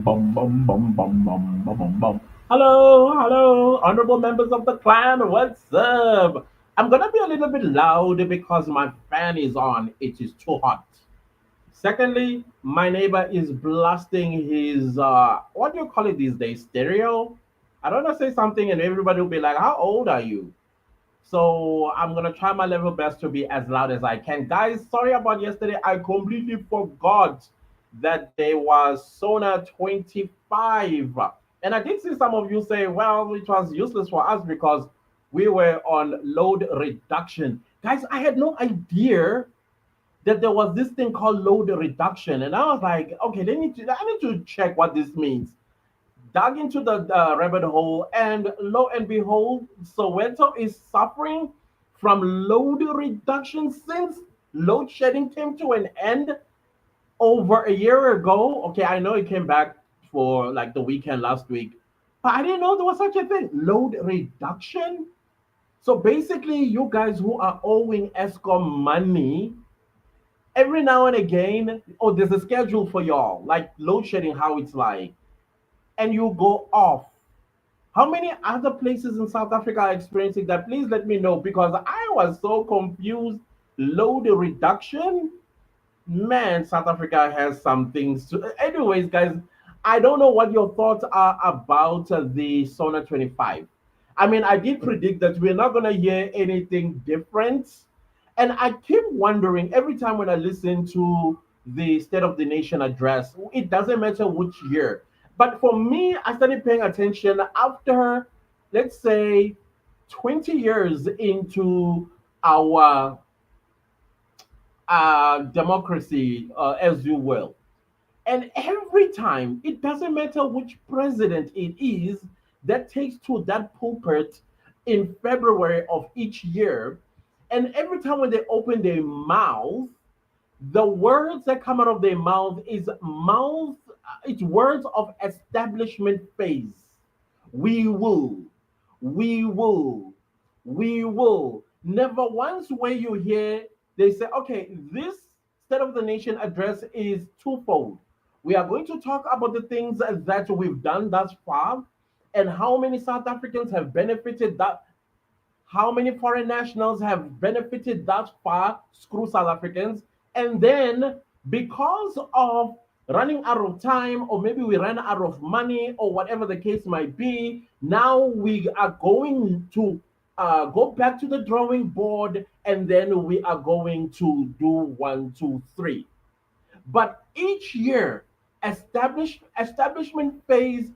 Bum, bum, bum, bum, bum, bum, bum, bum. Hello, hello, honorable members of the clan. What's up? I'm gonna be a little bit loud because my fan is on. It is too hot. Secondly, my neighbor is blasting his what do you call it these days? Stereo. I don't know, say something and everybody will be like, "How old are you?" So I'm gonna try my level best to be as loud as I can. Guys, sorry about yesterday. I completely forgot that there was Sona 25. And I did see some of you say, well, it was useless for us because we were on load reduction. Guys, I had no idea that there was this thing called load reduction. And I was like, okay, I need to check what this means. Dug into the rabbit hole, and lo and behold, Soweto is suffering from load reduction since load shedding came to an end over a year ago. Okay, I know it came back for like the weekend last week, but I didn't know there was such a thing. Load reduction. So basically, you guys who are owing ESCOM money, every now and again, oh, there's a schedule for y'all, like load shedding, how it's like, and you go off. How many other places in South Africa are experiencing that? Please let me know because I was so confused. Load reduction? Man, South Africa has some things to. Anyways, guys, I don't know what your thoughts are about the Sona 25. I mean, I did predict that we're not going to hear anything different. And I keep wondering every time when I listen to the State of the Nation address, it doesn't matter which year. But for me, I started paying attention after, let's say, 20 years into our democracy, as you will. And every time, it doesn't matter which president it is that takes to that pulpit in February of each year, and every time when they open their mouth, the words that come out of their mouth, it's words of establishment phase. We will, we will, we will. Never once where you hear they say, okay, this State of the Nation address is twofold. We are going to talk about the things that we've done thus far and how many South Africans have benefited that how many foreign nationals have benefited thus far, screw South Africans, and then because of running out of time, or maybe we ran out of money, or whatever the case might be, now we are going to go back to the drawing board, and then we are going to do one, two, three. But each year, establishment phase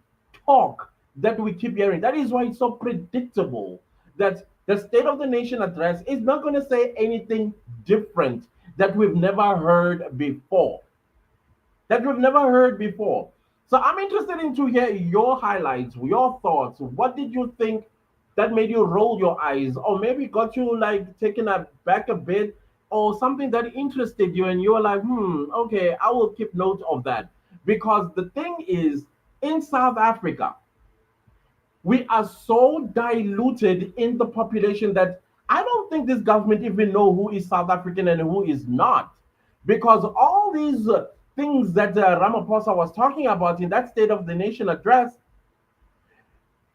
talk that we keep hearing. That is why it's so predictable that the State of the Nation address is not going to say anything different that we've never heard before. That we've never heard before. So I'm interested in to hear your highlights, your thoughts. What did you think that made you roll your eyes, or maybe got you like taken back a bit, or something that interested you, and you were like, okay, I will keep note of that. Because the thing is, in South Africa, we are so diluted in the population that I don't think this government even know who is South African and who is not, because all these things that Ramaphosa was talking about in that State of the Nation address,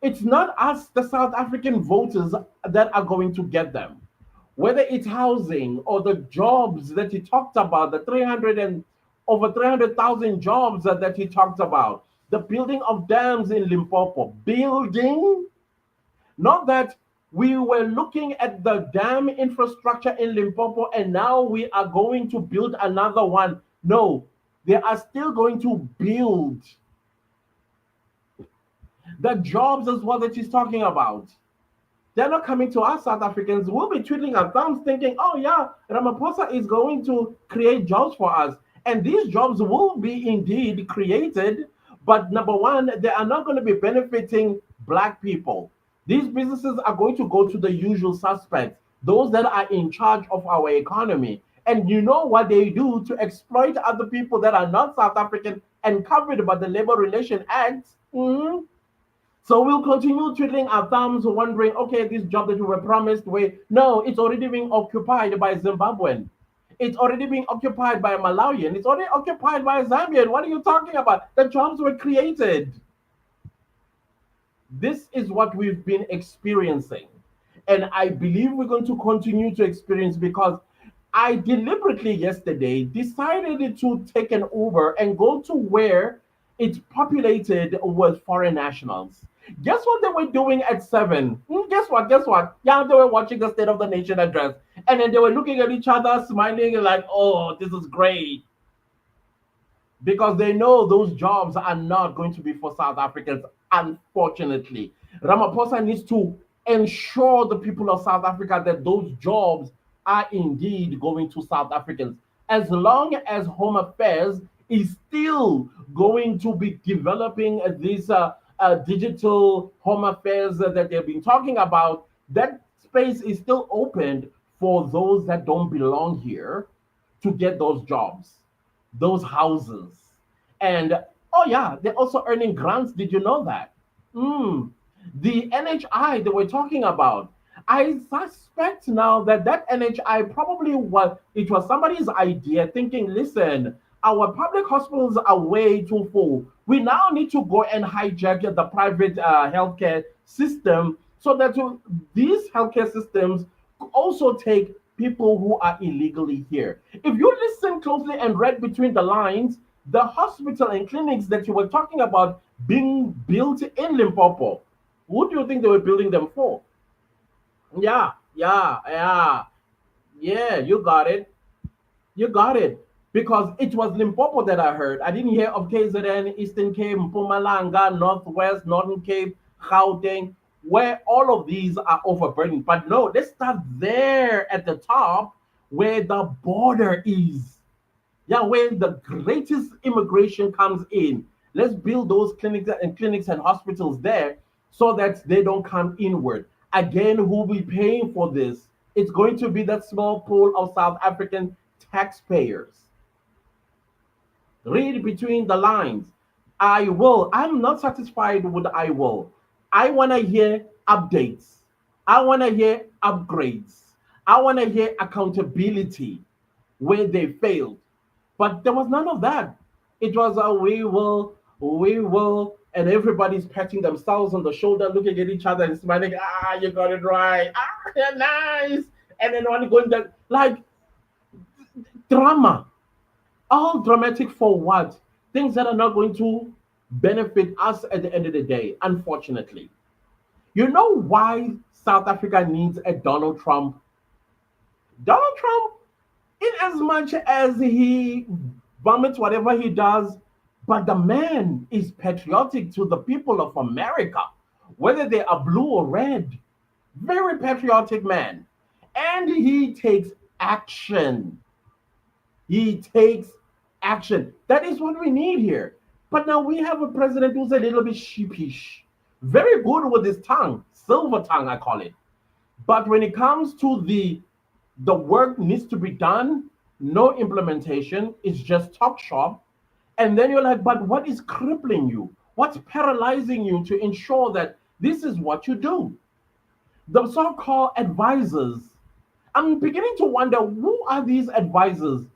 it's not us, the South African voters, that are going to get them. Whether it's housing or the jobs that he talked about, the 300 and over 300,000 jobs that he talked about, the building of dams in Limpopo, building, not that we were looking at the dam infrastructure in Limpopo and now we are going to build another one. No, they are still going to build the jobs as well that he's talking about. They're not coming to us, South Africans. We'll be twiddling our thumbs thinking, oh, yeah, Ramaphosa is going to create jobs for us. And these jobs will be indeed created. But number one, they are not going to be benefiting Black people. These businesses are going to go to the usual suspects, those that are in charge of our economy. And you know what they do to exploit other people that are not South African and covered by the Labor Relation Act? So we'll continue twiddling our thumbs, wondering, okay, this job that we were promised, no, it's already being occupied by Zimbabwean. It's already being occupied by a Malawian. It's already occupied by a Zambian. What are you talking about? The jobs were created. This is what we've been experiencing. And I believe we're going to continue to experience because I deliberately yesterday decided to take an Uber and go to where it's populated with foreign nationals. Guess what they were doing at 7? Guess what? Guess what? Yeah, they were watching the State of the Nation address. And then they were looking at each other, smiling, like, oh, this is great because they know those jobs are not going to be for South Africans, unfortunately. Ramaphosa needs to ensure the people of South Africa that those jobs are indeed going to South Africans. As long as Home Affairs is still going to be developing these digital Home Affairs that they've been talking about, that space is still open for those that don't belong here to get those jobs, those houses. And oh yeah, they're also earning grants. Did you know that? Mm. The NHI that we're talking about. I suspect now that that NHI probably was somebody's idea, thinking, listen, our public hospitals are way too full. We now need to go and hijack the private healthcare system so that these healthcare systems also take people who are illegally here. If you listen closely and read between the lines, the hospital and clinics that you were talking about being built in Limpopo, who do you think they were building them for? Yeah, yeah, yeah, yeah, you got it. You got it. Because it was Limpopo that I heard. I didn't hear of KZN, Eastern Cape, Mpumalanga, Northwest, Northern Cape, Gauteng, where all of these are overburdened. But no, let's start there at the top where the border is. Yeah, where the greatest immigration comes in. Let's build those clinics and hospitals there so that they don't come inward. Again, who will be paying for this? It's going to be that small pool of South African taxpayers. Read between the lines. I will. I'm not satisfied with I will. I want to hear updates. I want to hear upgrades. I want to hear accountability where they failed. But there was none of that. It was a we will, and everybody's patting themselves on the shoulder, looking at each other and smiling. Ah, you got it right. Ah, yeah, nice. And then one going that like drama, all dramatic for what? Things that are not going to benefit us at the end of the day, unfortunately. You know why South Africa needs a Donald Trump? Donald Trump, in as much as he vomits whatever he does, but the man is patriotic to the people of America, whether they are blue or red. Very patriotic man. And he takes action. He takes action. That is what we need here. But now we have a president who's a little bit sheepish, very good with his tongue, silver tongue, I call it. But when it comes to the work needs to be done, no implementation, it's just talk shop. And then you're like, but what is crippling you? What's paralyzing you to ensure that this is what you do? The so-called advisors. I'm beginning to wonder who are these advisors?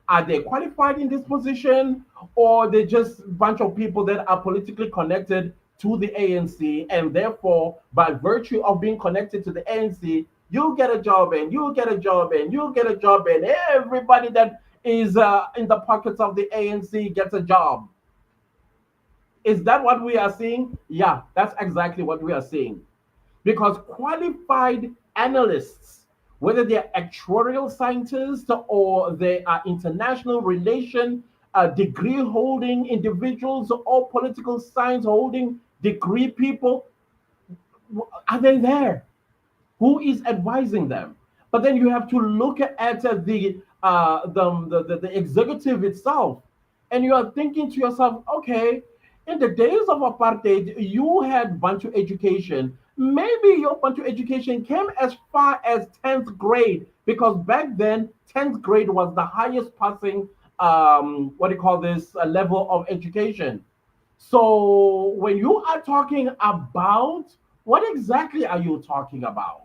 Are they qualified in this position, or they just a bunch of people that are politically connected to the ANC, and therefore, by virtue of being connected to the ANC, you get a job and you get a job and you get a job, and everybody that is in the pockets of the ANC gets a job. Is that what we are seeing? Yeah, that's exactly what we are seeing. Because qualified analysts, whether they're actuarial scientists or they are international relation degree holding individuals or political science holding degree people, are they there? Who is advising them? But then you have to look at the executive itself, and you are thinking to yourself, okay, in the days of apartheid, you had Bantu education. Maybe your Bantu education came as far as 10th grade, because back then 10th grade was the highest passing what do you call this level of education. So when you are talking about, what exactly are you talking about?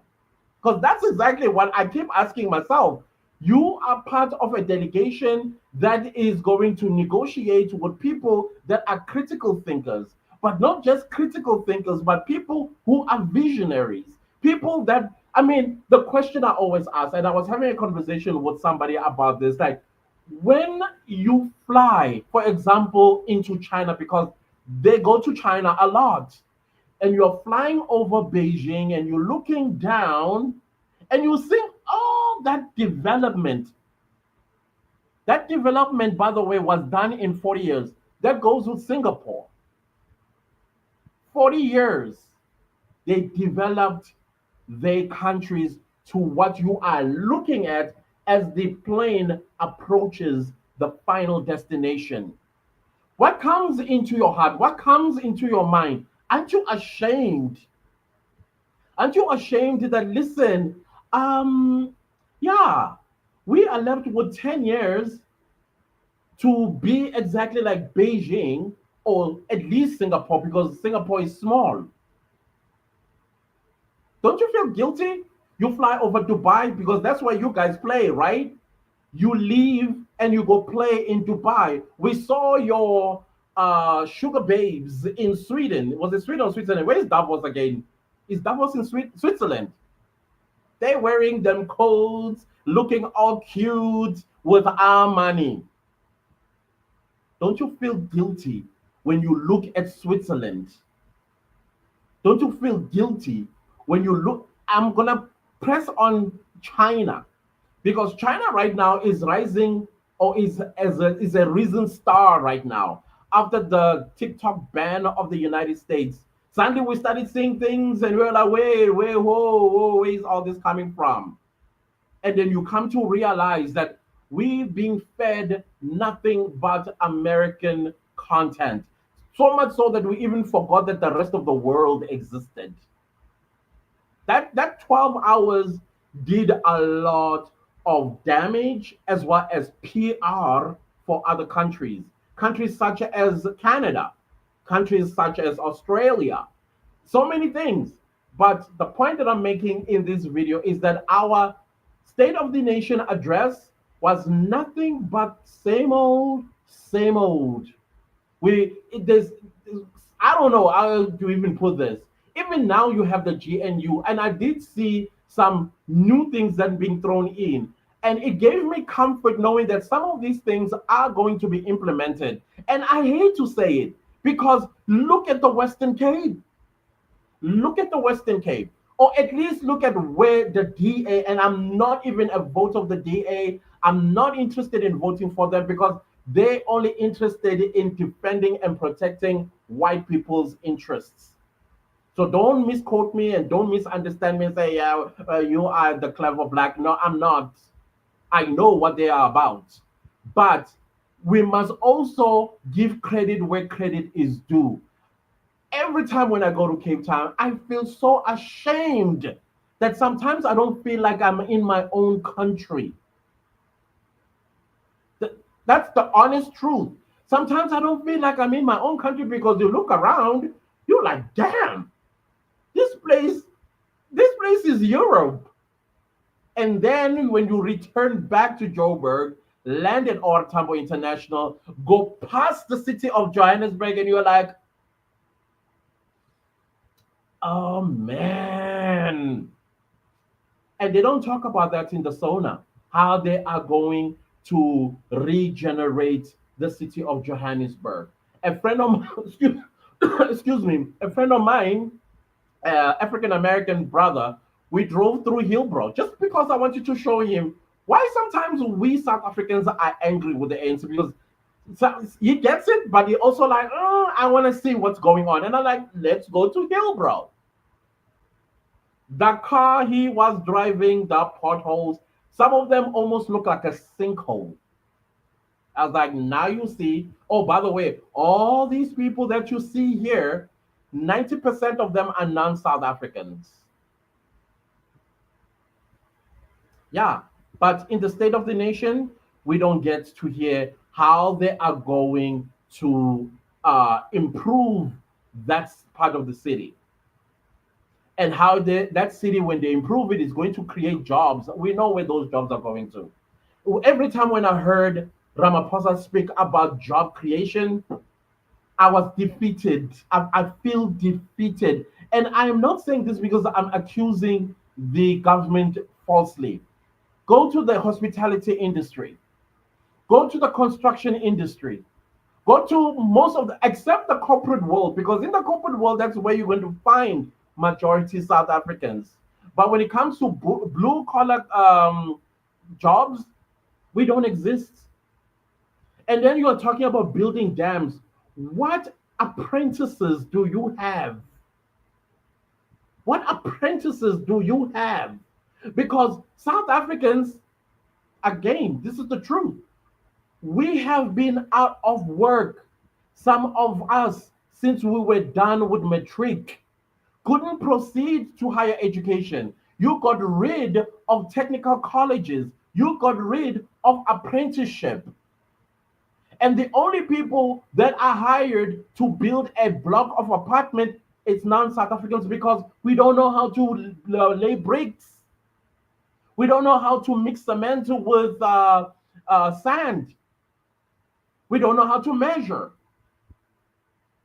Because that's exactly what I keep asking myself. You are part of a delegation that is going to negotiate with people that are critical thinkers, but not just critical thinkers, but people who are visionaries. People that, I mean, the question I always ask, and I was having a conversation with somebody about this, like, when you fly, for example, into China, because they go to China a lot, and you're flying over Beijing and you're looking down and you think all that development, that development, by the way, was done in 40 years. That goes with Singapore. 40 years they developed their countries to what you are looking at as the plane approaches the final destination. What comes into your heart? What comes into your mind? Aren't you ashamed? Aren't you ashamed that, listen, um, yeah, we are left with 10 years to be exactly like Beijing or at least Singapore because Singapore is small. Don't you feel guilty? You fly over Dubai because that's where you guys play, right? You leave and you go play in Dubai. We saw your sugar babes in Sweden. Was it Sweden or Switzerland? Where is Davos again? Is Davos in Switzerland? They're wearing them coats, looking all cute with our money. Don't you feel guilty when you look at Switzerland? Don't you feel guilty when you look? I'm gonna press on China because China right now is rising or is a risen star right now after the TikTok ban of the United States. Suddenly we started seeing things and we are like, wait, whoa, where is all this coming from? And then you come to realize that we've been fed nothing but American content. So much so that we even forgot that the rest of the world existed. That 12 hours did a lot of damage as well as PR for other countries. Countries such as Canada, countries such as Australia, so many things. But the point that I'm making in this video is that our State of the Nation address was nothing but same old, same old. There's, I don't know how to even put this. Even now you have the GNU, and I did see some new things that being thrown in, and it gave me comfort knowing that some of these things are going to be implemented. And I hate to say it because look at the Western Cape. Look at the Western Cape, or at least look at where the DA, and I'm not even a vote of the DA. I'm not interested in voting for them because they're only interested in defending and protecting white people's interests. So don't misquote me and don't misunderstand me and say, yeah, you are the clever black. No, I'm not. I know what they are about. But we must also give credit where credit is due. Every time when I go to Cape Town, I feel so ashamed that sometimes I don't feel like I'm in my own country. That's the honest truth. Sometimes I don't feel like I'm in my own country because you look around, you're like, damn, this place, this place is Europe. And then when you return back to Joburg, land at Tambo International, go past the city of Johannesburg, and you're like, oh man. And they don't talk about that in the Sona, how they are going to regenerate the city of Johannesburg. A friend of mine, excuse me, a friend of mine, African American brother, we drove through Hillbrow just because I wanted to show him why sometimes we South Africans are angry with the ANC because he gets it, but he also like, oh, I want to see what's going on. And I'm like, let's go to Hillbrow. The car he was driving, the potholes, some of them almost look like a sinkhole. I was like, now you see. Oh, by the way, all these people that you see here, 90% of them are non South Africans. Yeah, but in the State of the Nation, we don't get to hear how they are going to improve that part of the city and how that city, when they improve it, is going to create jobs. We know where those jobs are going to. Every time when I heard Ramaphosa speak about job creation, I was defeated. I feel defeated. And I am not saying this because I'm accusing the government falsely. Go to the hospitality industry, go to the construction industry, go to most of the, except the corporate world, because in the corporate world, that's where you're going to find majority South Africans. But when it comes to blue collar jobs, we don't exist. And then you're talking about building dams. What apprentices do you have? What apprentices do you have? Because South Africans, again, this is the truth. We have been out of work, some of us, since we were done with matric, couldn't proceed to higher education. You got rid of technical colleges. You got rid of apprenticeship. And the only people that are hired to build a block of apartment is non-South Africans because we don't know how to lay bricks. We don't know how to mix cement with sand. We don't know how to measure.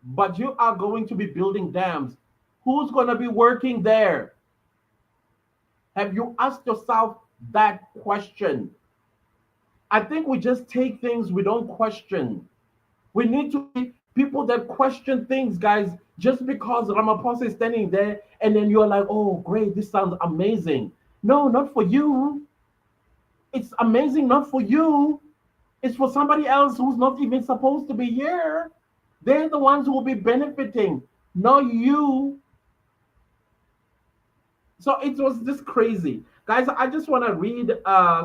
But you are going to be building dams. Who's going to be working there? Have you asked yourself that question? I think we just take things we don't question. We need to be people that question things, guys. Just because Ramaphosa is standing there and then you're like, oh, great, this sounds amazing. No, not for you. It's amazing not for you. It's for somebody else who's not even supposed to be here. They're the ones who will be benefiting, not you. So it was just crazy. Guys, I just want to read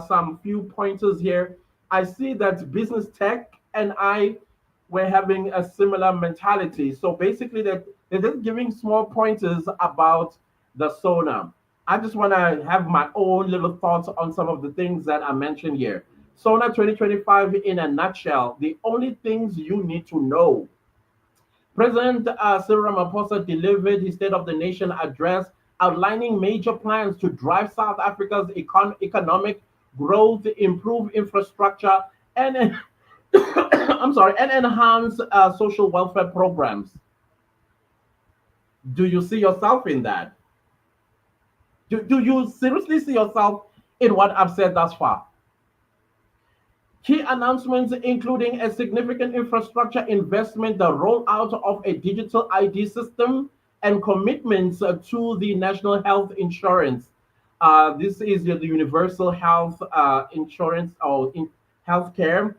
some few pointers here. I see that business tech and I were having a similar mentality. So basically, they're just giving small pointers about the Sona. I just want to have my own little thoughts on some of the things that I mentioned here. Sona 2025 in a nutshell, the only things you need to know. President Cyril Ramaphosa delivered his State of the Nation address outlining major plans to drive South Africa's economic growth, improve infrastructure, and I'm sorry, and enhance social welfare programs. Do you see yourself in that? Do you seriously see yourself in what I've said thus far? Key announcements including a significant infrastructure investment, the rollout of a digital ID system, and commitments to the national health insurance. This is the universal health insurance or in healthcare,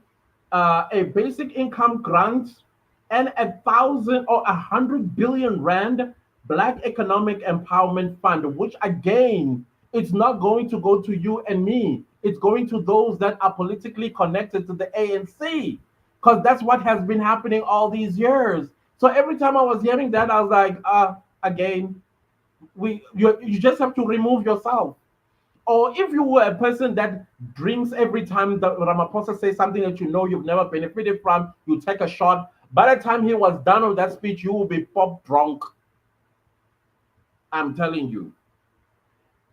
a basic income grant, and 1,000 or 100 billion rand Black Economic Empowerment Fund, which again, it's not going to go to you and me. It's going to those that are politically connected to the ANC, because that's what has been happening all these years. So every time I was hearing that, I was like, again, you just have to remove yourself. Or if you were a person that drinks every time that Ramaphosa says something that you know you've never benefited from, you take a shot. By the time he was done with that speech, you will be pop drunk. I'm telling you.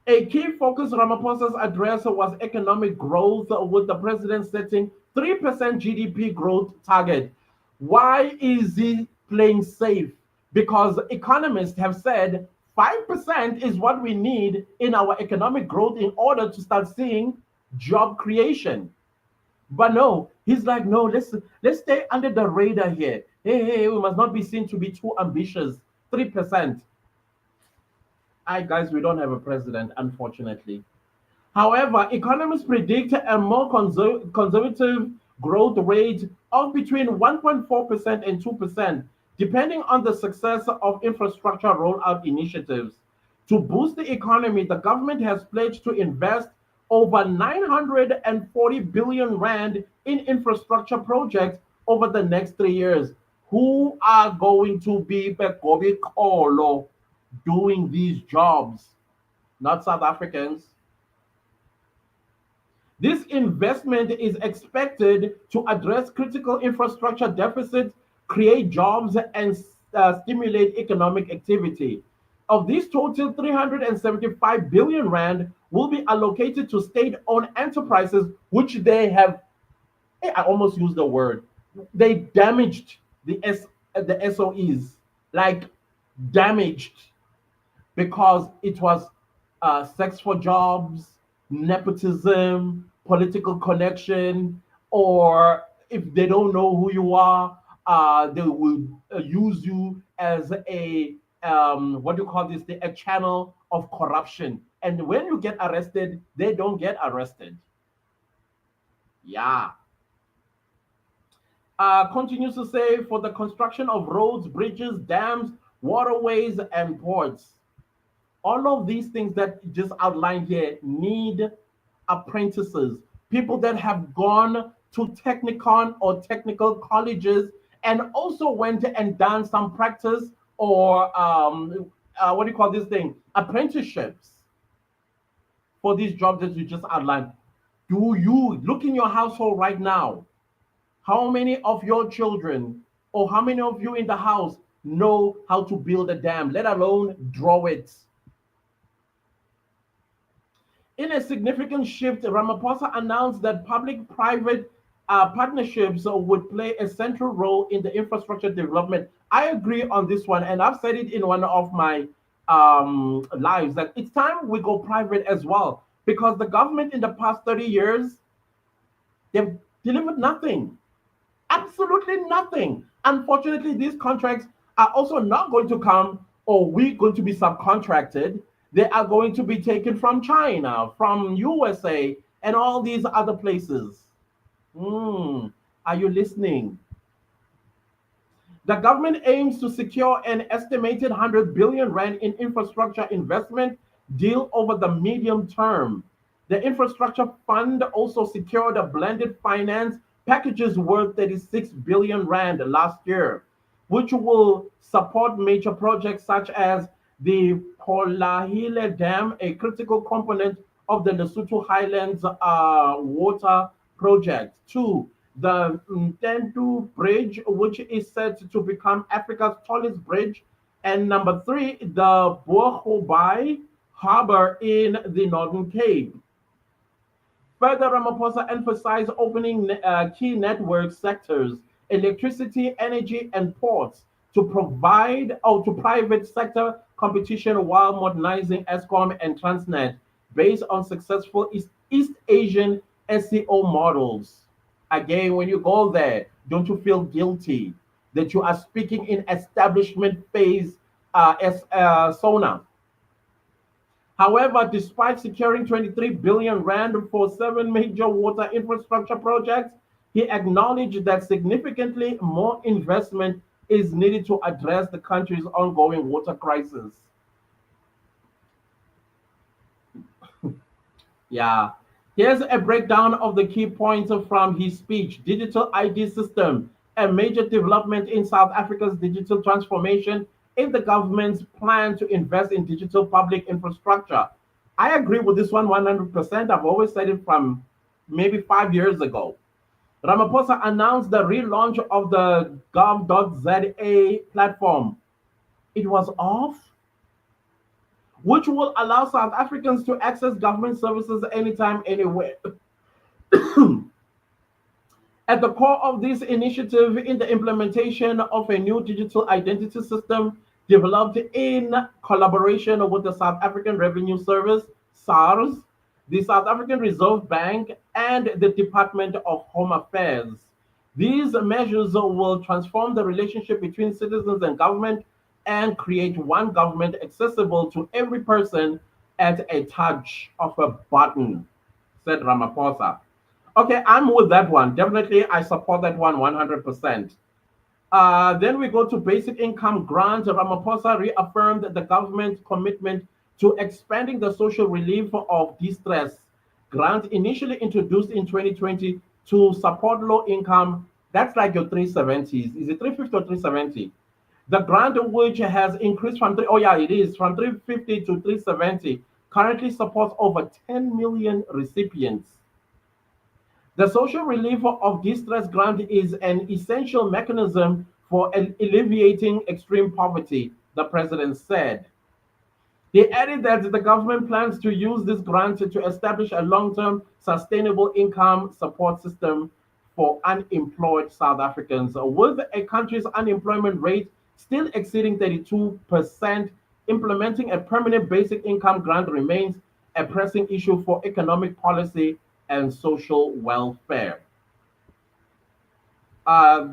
A key focus Ramaphosa's address was economic growth, with the president setting 3% GDP growth target. Why is he playing safe? Because economists have said 5% is what we need in our economic growth in order to start seeing job creation. But no, he's like, no, let's stay under the radar here. Hey, we must not be seen to be too ambitious. 3%. I guys, we don't have a president, unfortunately. However, economists predict a more conservative growth rate of between 1.4% and 2%, depending on the success of infrastructure rollout initiatives. To boost the economy, the government has pledged to invest over 940 billion rand in infrastructure projects over the next 3 years. Who are going to be Bekobi Kolo doing these jobs? Not South Africans. This investment is expected to address critical infrastructure deficits, create jobs, and stimulate economic activity. Of this total 375 billion rand, will be allocated to state-owned enterprises, which they have, I almost used the word, they damaged the SOEs, like damaged, because it was sex for jobs, nepotism, political connection, or if they don't know who you are, they will use you as a what do you call this? A channel of corruption. And when you get arrested, they don't get arrested. Yeah. Continues to say for the construction of roads, bridges, dams, waterways, and ports. All of these things that just outlined here need apprentices, people that have gone to technicon or technical colleges and also went and done some practice or what do you call this thing? Apprenticeships for these jobs that you just outlined. Do you look in your household right now? How many of your children or how many of you in the house know how to build a dam, let alone draw it? In a significant shift, Ramaphosa announced that public private partnerships would play a central role in the infrastructure development. I agree on this one, and I've said it in one of my lives that it's time we go private as well, because the government in the past 30 years, they've delivered nothing. Absolutely nothing. Unfortunately, these contracts are also not going to come, or we're going to be subcontracted. They are going to be taken from China, from USA, and all these other places. Hmm. Are you listening? The government aims to secure an estimated 100 billion rand in infrastructure investment deal over the medium term. The infrastructure fund also secured a blended finance packages worth 36 billion rand last year, which will support major projects such as the Polahile Dam, a critical component of the Lesotho Highlands water project. Two, the Mtentu Bridge, which is set to become Africa's tallest bridge. And number three, the Bohobai Harbor in the Northern Cape. Further, Ramaphosa emphasized opening key network sectors, electricity, energy, and ports to provide or to private sector competition while modernizing ESCOM and Transnet based on successful East Asian SEO models. Again, when you go there, don't you feel guilty that you are speaking in establishment phase as Sona? However, despite securing 23 billion rand for seven major water infrastructure projects, he acknowledged that significantly more investment is needed to address the country's ongoing water crisis. Yeah. Here's a breakdown of the key points from his speech. Digital ID system, a major development in South Africa's digital transformation is the government's plan to invest in digital public infrastructure. I agree with this one 100%. I've always said it from maybe 5 years ago. Ramaphosa announced the relaunch of the gov.za platform. It was off, which will allow South Africans to access government services anytime, anywhere. At the core of this initiative in the implementation of a new digital identity system developed in collaboration with the South African Revenue Service, SARS, the South African Reserve Bank, and the Department of Home Affairs. These measures will transform the relationship between citizens and government and create one government accessible to every person at a touch of a button, said Ramaphosa. Okay, I'm with that one. Definitely, I support that one 100%. Then we go to basic income grant. Ramaphosa reaffirmed the government's commitment to expanding the social relief of distress grant initially introduced in 2020 to support low income. That's like your 370s. Is it 350 or 370? The grant, which has increased from three, oh yeah, it is from 350 to 370, currently supports over 10 million recipients. The social relief of distress grant is an essential mechanism for alleviating extreme poverty, the president said. They added that the government plans to use this grant to establish a long-term sustainable income support system for unemployed South Africans. With a country's unemployment rate still exceeding 32%, implementing a permanent basic income grant remains a pressing issue for economic policy and social welfare. Uh,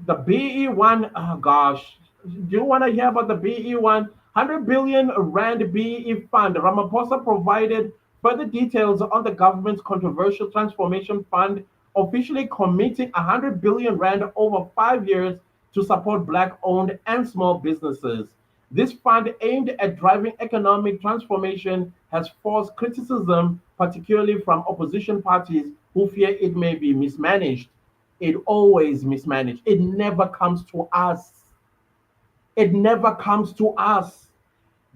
the BE1, oh gosh, do you want to hear about the BE1? 100 billion Rand BE fund. Ramaphosa provided further details on the government's controversial transformation fund, officially committing 100 billion Rand over 5 years to support Black owned and small businesses. This fund, aimed at driving economic transformation, has forced criticism, particularly from opposition parties who fear it may be mismanaged. It always mismanaged. It never comes to us. It never comes to us.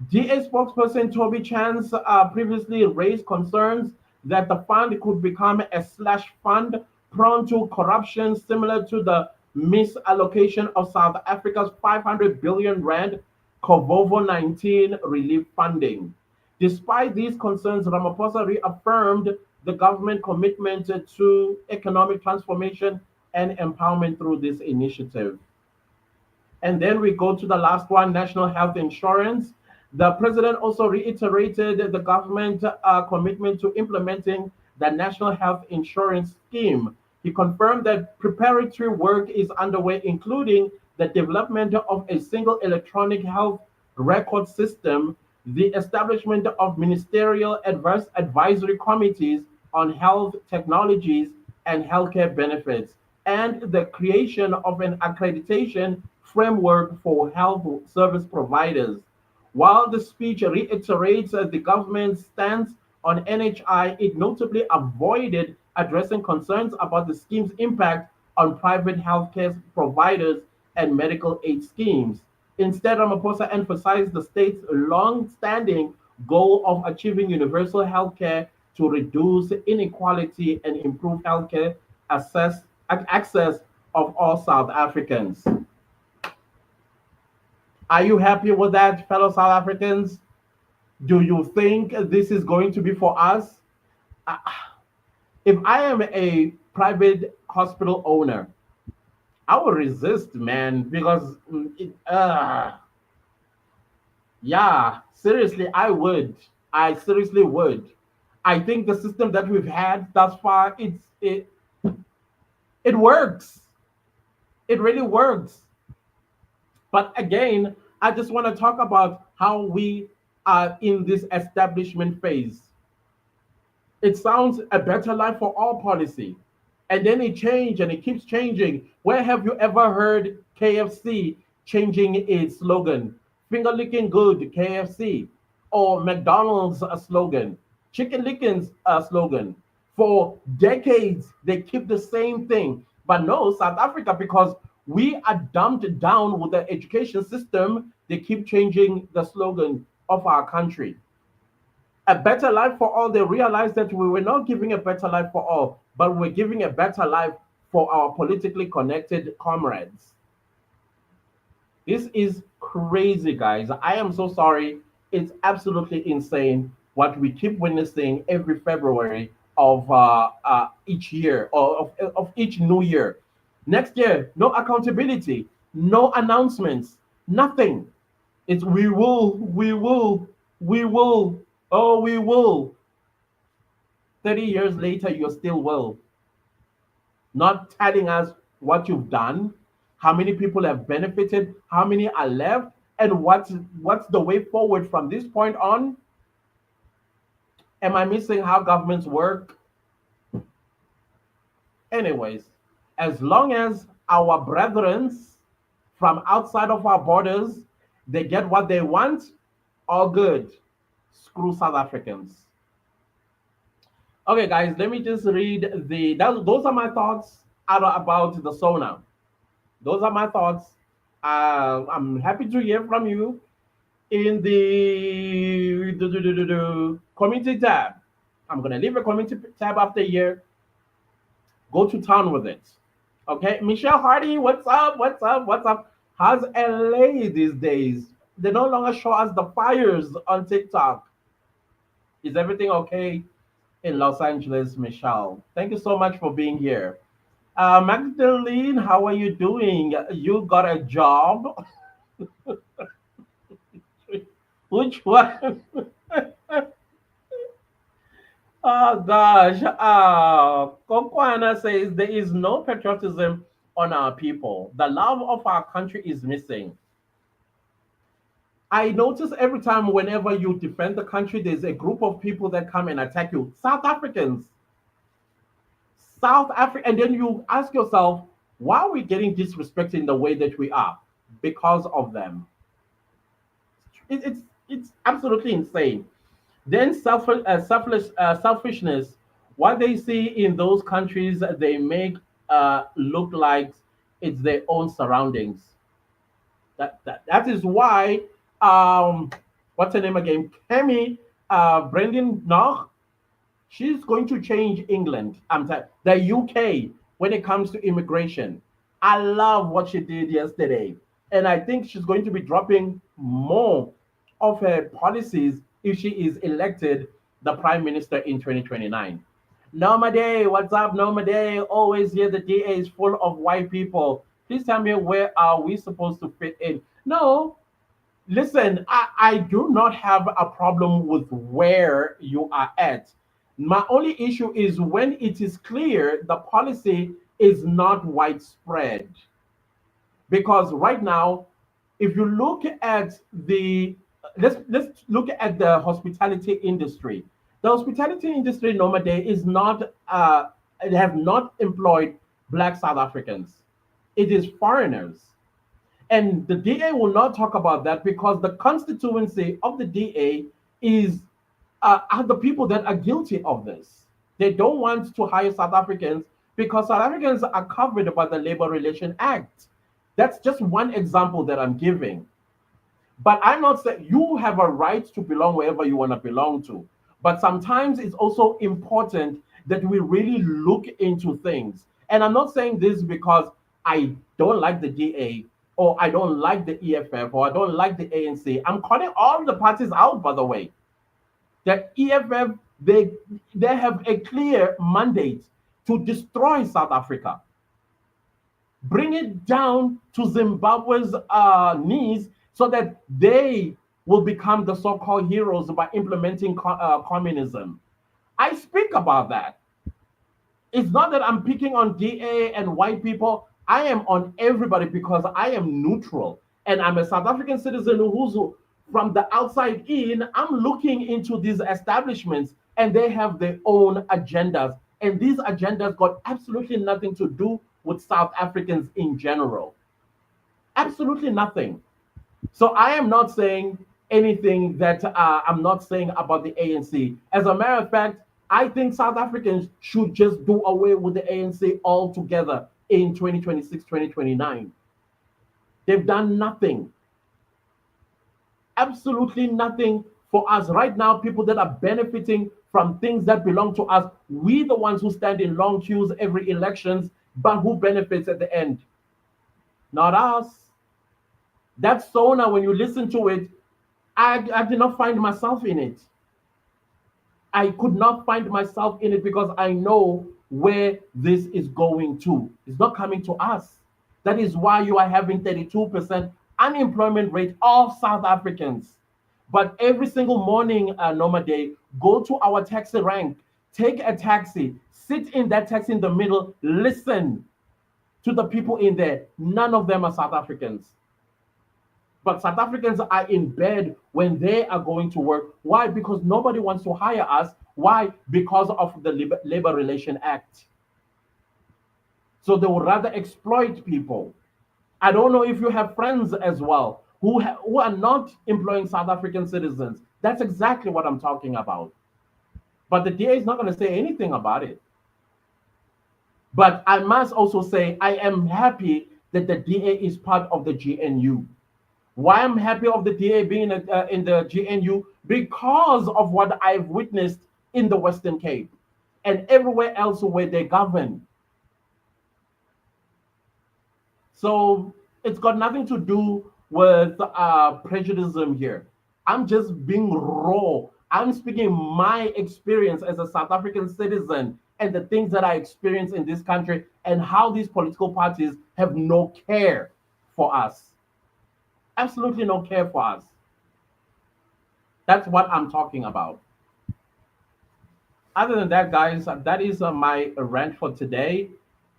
DA spokesperson Toby Chance previously raised concerns that the fund could become a slush fund prone to corruption, similar to the misallocation of South Africa's 500 billion rand COVID 19 relief funding. Despite these concerns, Ramaphosa reaffirmed the government commitment to economic transformation and empowerment through this initiative. And then we go to the last one, national health insurance. The president also reiterated the government commitment to implementing the national health insurance scheme. He confirmed that preparatory work is underway, including the development of a single electronic health record system, the establishment of ministerial advisory committees on health technologies and healthcare benefits, and the creation of an accreditation framework for health service providers. While the speech reiterates the government's stance on NHI, it notably avoided addressing concerns about the scheme's impact on private healthcare providers and medical aid schemes. Instead, Ramaphosa emphasized the state's long-standing goal of achieving universal healthcare to reduce inequality and improve healthcare access of all South Africans. Are you happy with that, fellow South Africans? Do you think this is going to be for us? Uh, If I am a private hospital owner, I will resist, man, because yeah, seriously, I would. I seriously would. I think the system that we've had thus far, it works. It really works. But again, I just want to talk about how we are in this establishment phase. It sounds a better life for all policy. And then it changed and it keeps changing. Where have you ever heard KFC changing its slogan? Finger licking good, KFC. Or McDonald's slogan. Chicken licking's slogan. For decades, they keep the same thing. But no, South Africa, because we are dumbed down with the education system, they keep changing the slogan of our country. A better life for all, they realized that we were not giving a better life for all, but we're giving a better life for our politically connected comrades. This is crazy, guys. I am so sorry. It's absolutely insane what we keep witnessing every February of each year, or of each new year. Next year, no accountability, no announcements, nothing. It's we will, oh, we will. 30 years later, you're still will. Not telling us what you've done, how many people have benefited, how many are left, and what's the way forward from this point on. Am I missing how governments work? Anyways, as long as our brethren from outside of our borders, they get what they want, all good. Screw South Africans. Okay, guys, let me just read those are my thoughts about the Sona. Those are my thoughts. I'm happy to hear from you in the community tab. I'm gonna leave a community tab after here. Go to town with it. Okay, Michelle Hardy, what's up? What's up? What's up? How's LA these days? They no longer show us the fires on TikTok. Is everything okay in Los Angeles, Michelle? Thank you so much for being here. Magdalene, how are you doing? You got a job? Which one? Oh gosh. Kokwana says there is no patriotism on our people. The love of our country is missing. I notice every time whenever you defend the country, there's a group of people that come and attack you. South Africans. South Africa. And then you ask yourself, why are we getting disrespected in the way that we are? Because of them. It's absolutely insane. Then selfishness. What they see in those countries, they make look like it's their own surroundings. That is why what's her name again? Kemi Brendan Noch, she's going to change England. The UK when it comes to immigration. I love what she did yesterday. And I think she's going to be dropping more of her policies if she is elected the prime minister in 2029. Norma Day, what's up, Norma Day? Always hear the DA is full of white people. Please tell me, where are we supposed to fit in? No, listen, I do not have a problem with where you are at. My only issue is when it is clear the policy is not widespread. Because right now, if you look at the let's look at the hospitality industry. The hospitality industry nowadays is not they have not employed black South Africans. It is foreigners. And the DA will not talk about that because the constituency of the DA is are the people that are guilty of this. They don't want to hire South Africans because South Africans are covered by the Labor Relation Act. That's just one example that I'm giving. But I'm not saying you have a right to belong wherever you want to belong to. But sometimes it's also important that we really look into things. And I'm not saying this because I don't like the DA or I don't like the EFF or I don't like the ANC. I'm calling all the parties out, by the way. The EFF, they have a clear mandate to destroy South Africa, bring it down to Zimbabwe's knees so that they will become the so called heroes by implementing communism. I speak about that. It's not that I'm picking on DA and white people. I am on everybody because I am neutral. And I'm a South African citizen who's from the outside in. I'm looking into these establishments and they have their own agendas. And these agendas got absolutely nothing to do with South Africans in general. Absolutely nothing. So I am not saying anything that I'm not saying about the ANC. As a matter of fact, I think South Africans should just do away with the ANC altogether in 2026, 2029. They've done nothing, absolutely nothing for us. Right now, people that are benefiting from things that belong to us, we the ones who stand in long queues every elections, but who benefits at the end? Not us. That Sona, when you listen to it, I did not find myself in it. I could not find myself in it because I know where this is going to. It's not coming to us. That is why you are having 32% unemployment rate of South Africans. But every single morning, Norma Day, go to our taxi rank, take a taxi, sit in that taxi in the middle, listen to the people in there. None of them are South Africans. But South Africans are in bed when they are going to work. Why? Because nobody wants to hire us. Why? Because of the Labor Relation Act. So they would rather exploit people. I don't know if you have friends as well who are not employing South African citizens. That's exactly what I'm talking about. But the DA is not going to say anything about it. But I must also say I am happy that the DA is part of the GNU. Why I'm happy of the DA being in the GNU? Because of what I've witnessed in the Western Cape and everywhere else where they govern. So it's got nothing to do with prejudice here. I'm just being raw. I'm speaking my experience as a South African citizen and the things that I experience in this country and how these political parties have no care for us. Absolutely no care for us. That's what I'm talking about. Other than that, guys, that is my rant for today.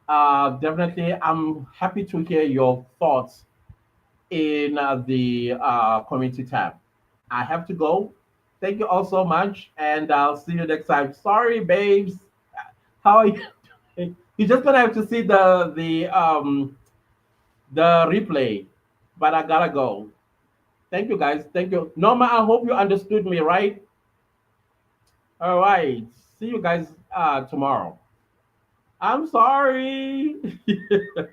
Definitely, I'm happy to hear your thoughts in the community tab. I have to go. Thank you all so much, and I'll see you next time. Sorry, babes. How are you? You're just gonna have to see the replay, but I gotta go. Thank you, guys. Thank you, Norma. I hope you understood me, right? All right. See you guys tomorrow. I'm sorry.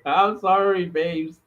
I'm sorry, babes.